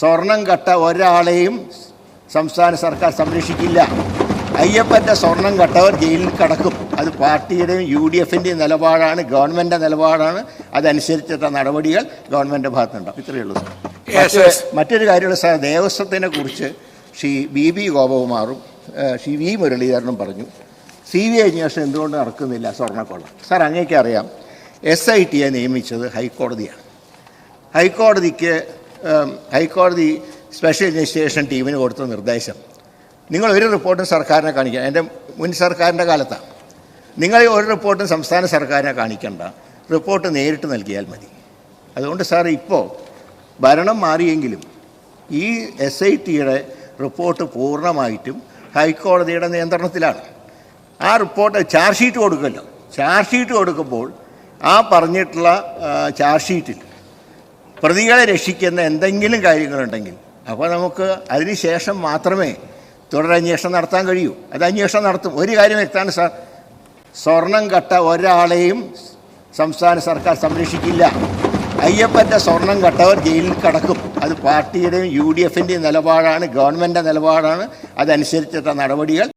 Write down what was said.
സ്വർണം കട്ട ഒരാളെയും സംസ്ഥാന സർക്കാർ സംരക്ഷിക്കില്ല. അയ്യപ്പൻ്റെ സ്വർണം കട്ടവർ ജയിലിൽ കിടക്കും. അത് പാർട്ടിയുടെയും UDFൻ്റെയും നിലപാടാണ്, ഗവൺമെൻറ് നിലപാടാണ്. അതനുസരിച്ചിട്ടുള്ള നടപടികൾ ഗവൺമെൻറ് ഭാഗത്തുണ്ടാവും. ഇത്രയേ ഉള്ളൂ സാർ. മറ്റൊരു കാര്യമുള്ള സാർ, ദേവസ്വത്തിനെ കുറിച്ച് ശ്രീ BB ഗോപകുമാറും ശ്രീ V മുരളീധരനും പറഞ്ഞു CBI അന്വേഷണം എന്തുകൊണ്ട് നടക്കുന്നില്ല സ്വർണ്ണക്കൊള്ള. സാർ, അങ്ങേക്ക് അറിയാം, SITയെ നിയമിച്ചത് ഹൈക്കോടതിയാണ്. ഹൈക്കോടതി സ്പെഷ്യൽ ഇൻവെസ്റ്റിഗേഷൻ ടീമിന് കൊടുത്ത നിർദ്ദേശം, നിങ്ങൾ ഒരു റിപ്പോർട്ടും സർക്കാരിനെ കാണിക്കുക. എൻ്റെ മുൻ സർക്കാരിൻ്റെ കാലത്താണ്. നിങ്ങൾ ഒരു റിപ്പോർട്ടും സംസ്ഥാന സർക്കാരിനെ കാണിക്കേണ്ട, റിപ്പോർട്ട് നേരിട്ട് നൽകിയാൽ മതി. അതുകൊണ്ട് സാർ, ഇപ്പോൾ ഭരണം മാറിയെങ്കിലും ഈ SITയുടെ റിപ്പോർട്ട് പൂർണ്ണമായിട്ടും ഹൈക്കോടതിയുടെ നിയന്ത്രണത്തിലാണ്. ആ റിപ്പോർട്ട് ചാർജ് ഷീറ്റ് കൊടുക്കുമല്ലോ, ചാർജ് ഷീറ്റ് കൊടുക്കുമ്പോൾ ആ പറഞ്ഞിട്ടുള്ള ചാർജ് ഷീറ്റിൽ പ്രതികളെ രക്ഷിക്കുന്ന എന്തെങ്കിലും കാര്യങ്ങളുണ്ടെങ്കിൽ അപ്പോൾ നമുക്ക് അതിന് ശേഷം മാത്രമേ തുടരന്വേഷണം നടത്താൻ കഴിയൂ. അത് അന്വേഷണം നടത്തും. ഒരു കാര്യം വ്യക്തമാണ് സാർ, സ്വർണം കട്ട ഒരാളെയും സംസ്ഥാന സർക്കാർ സംരക്ഷിക്കില്ല. അയ്യപ്പൻ്റെ സ്വർണം കട്ടവർ ജയിലിൽ കിടക്കും. അത് പാർട്ടിയുടെയും UDFൻ്റെയും നിലപാടാണ്, ഗവൺമെൻറ് നിലപാടാണ്. അതനുസരിച്ചിട്ടുള്ള നടപടികൾ